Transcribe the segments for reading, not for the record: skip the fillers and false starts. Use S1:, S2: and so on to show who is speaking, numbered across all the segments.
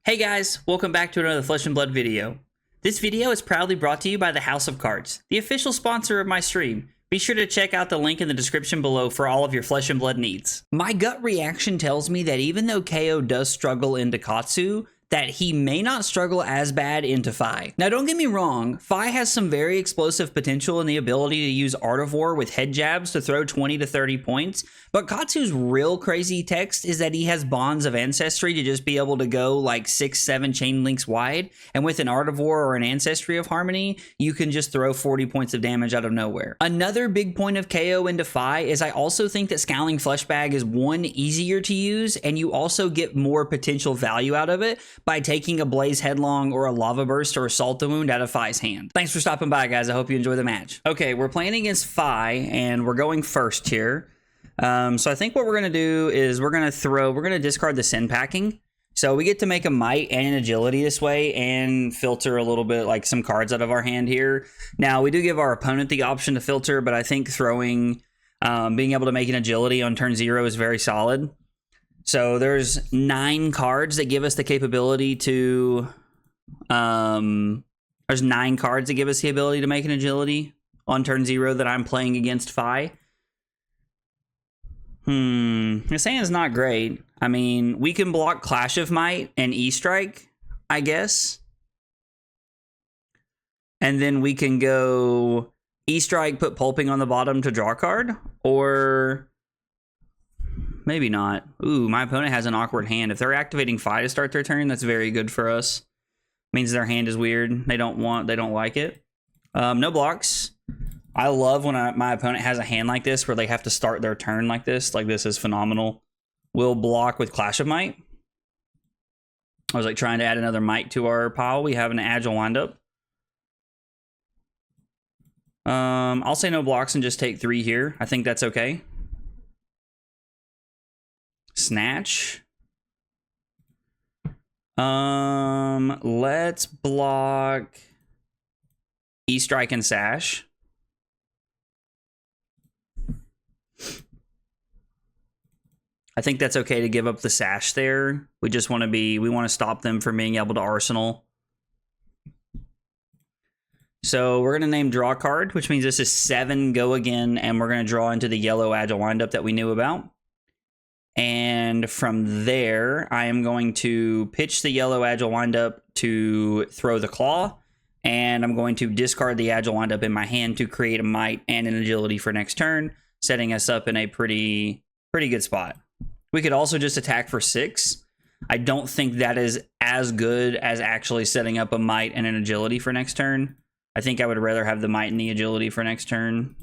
S1: Hey guys, welcome back to another Flesh and Blood video. This video is proudly brought to you by the House of Cards, the official sponsor of my stream. Be sure to check out the link in the description below for all of your Flesh and Blood needs. My gut reaction tells me that even though Kayo does struggle into Katsu, that he may not struggle as bad into Fi. Now don't get me wrong, Fi has some very explosive potential in the ability to use Art of War with head jabs to throw 20 to 30 points, but Katsu's real crazy text is that he has Bonds of Ancestry to just be able to go like 6-7 chain links wide, and with an Art of War or an Ancestry of Harmony, you can just throw 40 points of damage out of nowhere. Another big point of Kayo into Fi is I also think that Scowling Fleshbag is one, easier to use, and you also get more potential value out of it by taking a Blaze Headlong or a Lava Burst or Assault the Wound out of Fi's hand. Thanks for stopping by, guys. I hope you enjoy the match. Okay, we're playing against Fi, and we're going first here. So I think what we're going to do is we're going to discard the Sin Packing. So we get to make a Might and an Agility this way and filter a little bit, like some cards out of our hand here. Now, we do give our opponent the option to filter, but I think throwing, being able to make an Agility on turn 0 is very solid. So there's 9 cards that give us the capability to, there's 9 cards that give us the ability to make an Agility on turn 0 that I'm playing against Fi. This hand's not great. I mean, we can block Clash of Might and E-Strike, I guess. And then we can go E-Strike, put Pulping on the bottom to draw a card, or maybe not. Ooh, my opponent has an awkward hand. If they're activating Fi to start their turn, that's very good for us. Means their hand is weird. They don't like it. No blocks. I love when my opponent has a hand like this where they have to start their turn like this. Like, this is phenomenal. We'll block with Clash of Might. I was like trying to add another Might to our pile. We have an Agile Windup. I'll say no blocks and just take 3 here. I think that's okay. Snatch. Let's block E-Strike and Sash. I think that's okay to give up the Sash there. We just want to we want to stop them from being able to Arsenal. So we're going to name draw card, which means this is 7 go again, and we're going to draw into the yellow Agile Windup that we knew about. And from there, I am going to pitch the yellow Agile Windup to throw the Claw, and I'm going to discard the Agile Windup in my hand to create a Might and an Agility for next turn, setting us up in a pretty good spot. We could also just attack for 6. I don't think that is as good as actually setting up a Might and an Agility for next turn. I think I would rather have the Might and the Agility for next turn.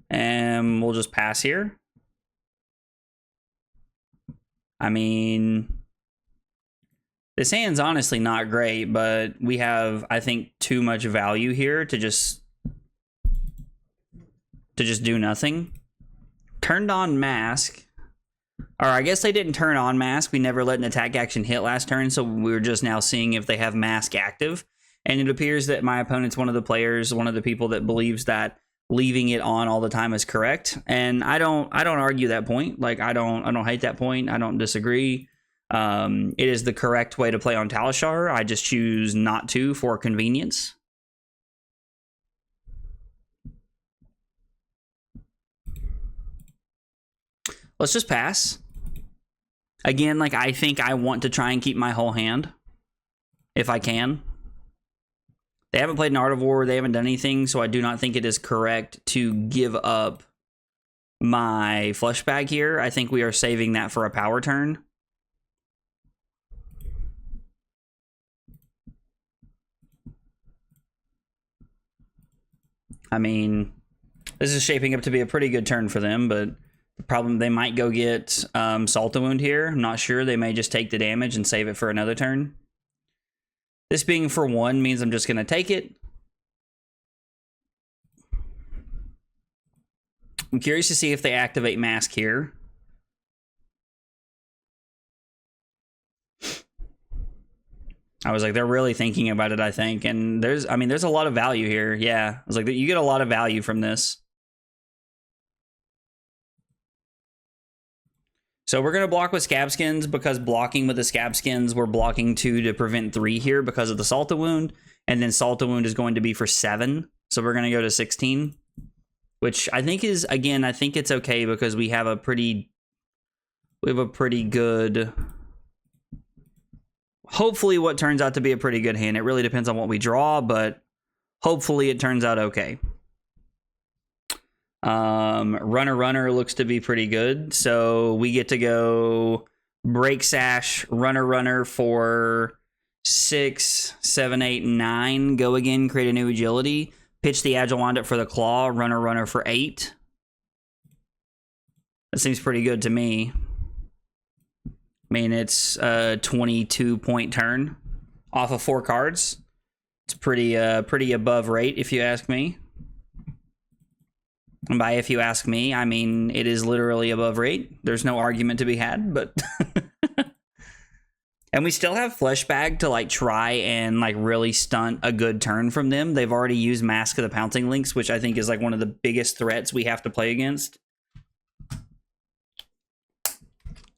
S1: And we'll just pass here. I mean, this hand's honestly not great, but we have, I think, too much value here to just do nothing. Turned on Mask. Or I guess they didn't turn on Mask. We never let an attack action hit last turn, so we're just now seeing if they have Mask active. And it appears that my opponent's one of the players, one of the people that believes that leaving it on all the time is correct. And I don't argue that point. Like, I don't hate that point. I don't disagree. It is the correct way to play on Talishar. I just choose not to for convenience. Let's just pass. Again, like, I think I want to try and keep my whole hand, if I can. They haven't played an Art of War, they haven't done anything, so I do not think it is correct to give up my Flesh Bag here. I think we are saving that for a power turn. I mean, this is shaping up to be a pretty good turn for them, but the problem, they might go get Salt the Wound here. I'm not sure. They may just take the damage and save it for another turn. This being for 1 means I'm just going to take it. I'm curious to see if they activate Mask here. I was like, they're really thinking about it, I think. And there's a lot of value here. Yeah. I was like, you get a lot of value from this. So we're going to block with Scab Skins because blocking with the Scab Skins, we're blocking 2 to prevent 3 here because of the Salta Wound. And then Salta Wound is going to be for 7. So we're going to go to 16. Which I think is, again, I think it's okay because we have a pretty good, hopefully what turns out to be a pretty good hand. It really depends on what we draw, but hopefully it turns out okay. Runner looks to be pretty good. So we get to go Break Sash, Runner for 6, 7, 8, 9. Go again, create a new agility. Pitch the Agile Windup for the Claw, Runner for 8. That seems pretty good to me. I mean, it's a 22-point turn off of 4 cards. It's pretty above rate, if you ask me. And by if you ask me, I mean it is literally above rate. There's no argument to be had, but... And we still have Fleshbag to like try and like really stunt a good turn from them. They've already used Mask of the Pouncing Lynx, which I think is like one of the biggest threats we have to play against.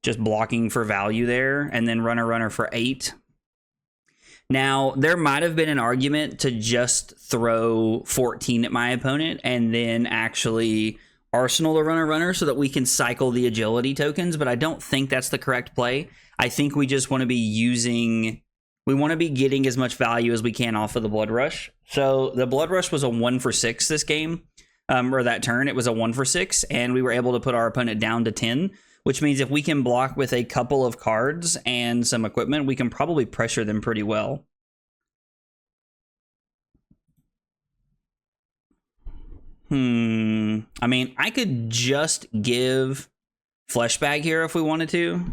S1: Just blocking for value there, and then Runner for 8. Now, there might have been an argument to just throw 14 at my opponent and then actually arsenal the Runner so that we can cycle the agility tokens, but I don't think that's the correct play. I think we just want to be getting as much value as we can off of the Bloodrush. So the Bloodrush was a 1 for 6 this game, or that turn. It was a 1 for 6, and we were able to put our opponent down to 10, which means if we can block with a couple of cards and some equipment, we can probably pressure them pretty well. I mean, I could just give Fleshbag here if we wanted to.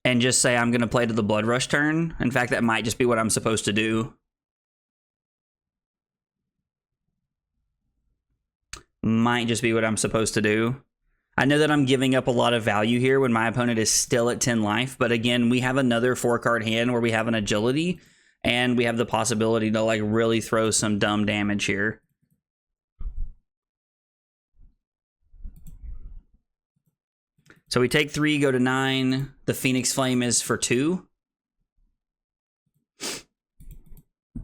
S1: And just say I'm going to play to the Bloodrush turn. In fact, that might just be what I'm supposed to do. Might just be what I'm supposed to do. I know that I'm giving up a lot of value here when my opponent is still at 10 life. But again, we have another 4-card hand where we have an agility. And we have the possibility to like really throw some dumb damage here. So we take 3, go to 9. The Phoenix Flame is for 2.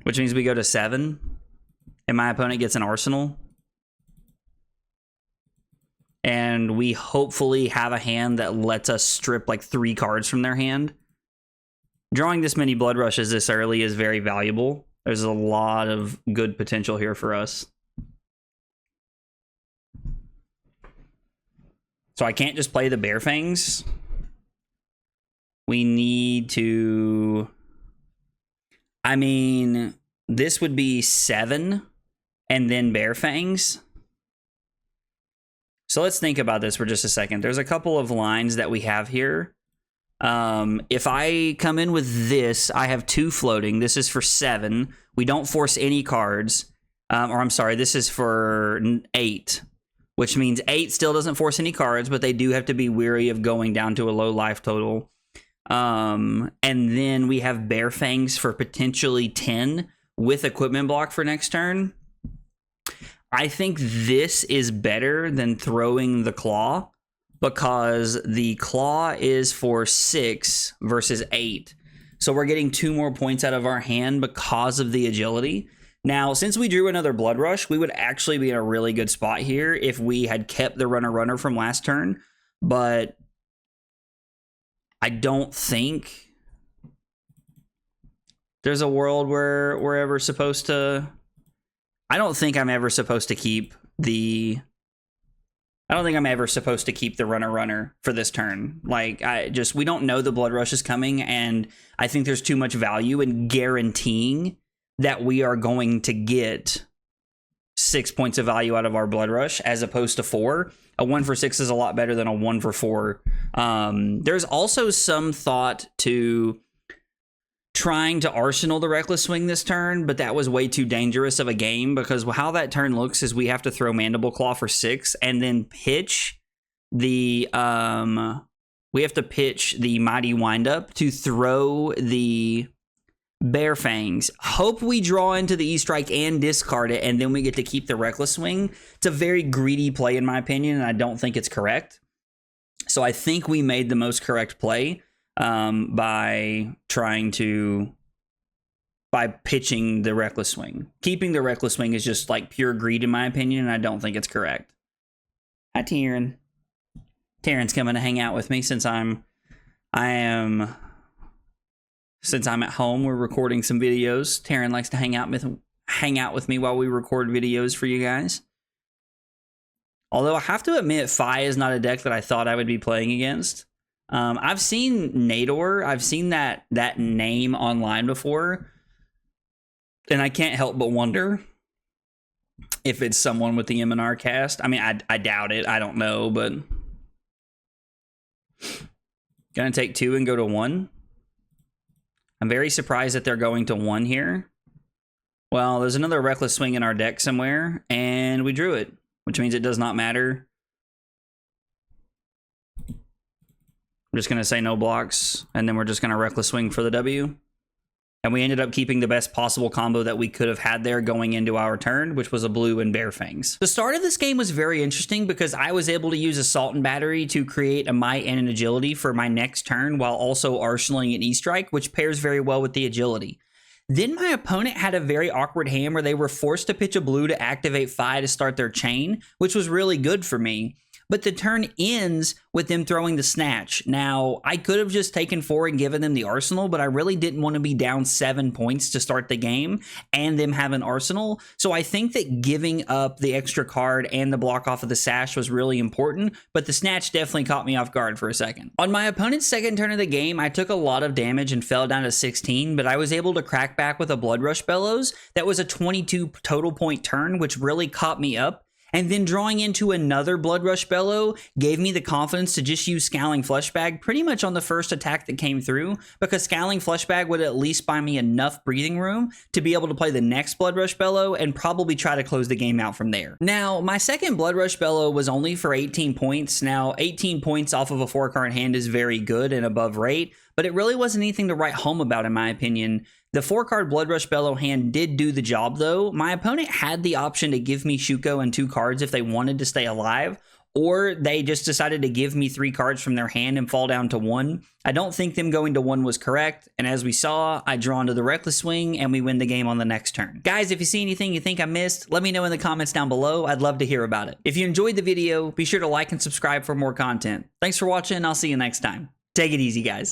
S1: Which means we go to 7. And my opponent gets an arsenal. And we hopefully have a hand that lets us strip like 3 cards from their hand. Drawing this many Bloodrushes this early is very valuable. There's a lot of good potential here for us. So I can't just play the Bear Fangs. We need to... I mean, this would be 7 and then Bear Fangs. So let's think about this for just a second. There's a couple of lines that we have here. If I come in with this, I have 2 floating. This is for 7. We don't force any cards. Or I'm sorry, this is for 8. Which means 8 still doesn't force any cards, but they do have to be weary of going down to a low life total. And then we have Bear Fangs for potentially 10 with equipment block for next turn. I think this is better than throwing the Claw, because the Claw is for 6 versus 8. So we're getting 2 more points out of our hand because of the agility. Now, since we drew another Bloodrush, we would actually be in a really good spot here if we had kept the Runner from last turn. But I don't think there's a world where we're ever supposed to... I don't think I'm ever supposed to keep the... I don't think I'm ever supposed to keep the Runner for this turn. Like, we don't know the Bloodrush is coming, and I think there's too much value in guaranteeing that we are going to get 6 points of value out of our Bloodrush as opposed to 4. A 1 for 6 is a lot better than a 1 for 4. There's also some thought to trying to arsenal the Reckless Swing this turn, but that was way too dangerous of a game, because how that turn looks is we have to throw Mandible Claw for 6 and then pitch the we have to pitch the Mighty Windup to throw the Bear Fangs. Hope we draw into the E-Strike and discard it, and then we get to keep the Reckless Swing. It's a very greedy play, in my opinion, and I don't think it's correct. So I think we made the most correct play by pitching the Reckless Swing. Keeping the Reckless Swing is just like pure greed, in my opinion, and I don't think it's correct. Hi, Taryn. Taryn's coming to hang out with me since I'm at home. We're recording some videos. Taryn likes to hang out with me while we record videos for you guys. Although I have to admit, Fi is not a deck that I thought I would be playing against. I've seen Nador. I've seen that name online before, and I can't help but wonder if it's someone with the M&R cast. I mean, I doubt it. I don't know, but gonna take 2 and go to 1. I'm very surprised that they're going to 1 here. Well, there's another Reckless Swing in our deck somewhere, and we drew it, which means it does not matter. I'm just going to say no blocks, and then we're just going to Reckless Swing for the W. And we ended up keeping the best possible combo that we could have had there going into our turn, which was a blue and Bear Fangs. The start of this game was very interesting because I was able to use Assault and Battery to create a Might and an Agility for my next turn while also arsenaling an E-Strike, which pairs very well with the Agility. Then my opponent had a very awkward hand where they were forced to pitch a blue to activate Fi to start their chain, which was really good for me. But the turn ends with them throwing the Snatch. Now, I could have just taken 4 and given them the Arsenal, but I really didn't want to be down 7 points to start the game and them have an Arsenal. So I think that giving up the extra card and the block off of the Sash was really important, but the Snatch definitely caught me off guard for a second. On my opponent's second turn of the game, I took a lot of damage and fell down to 16, but I was able to crack back with a Bloodrush Bellows. That was a 22 total point turn, which really caught me up. And then drawing into another Bloodrush Bellow gave me the confidence to just use Scowling Fleshbag pretty much on the first attack that came through, because Scowling Fleshbag would at least buy me enough breathing room to be able to play the next Bloodrush Bellow and probably try to close the game out from there. Now, my second Bloodrush Bellow was only for 18 points. Now, 18 points off of a 4-card hand is very good and above rate, but it really wasn't anything to write home about in my opinion. The 4-card Bloodrush Bellow hand did do the job though. My opponent had the option to give me Shuko and 2 cards if they wanted to stay alive, or they just decided to give me 3 cards from their hand and fall down to 1. I don't think them going to 1 was correct, and as we saw, I draw into the Reckless Swing and we win the game on the next turn. Guys, if you see anything you think I missed, let me know in the comments down below. I'd love to hear about it. If you enjoyed the video, be sure to like and subscribe for more content. Thanks for watching, I'll see you next time. Take it easy, guys.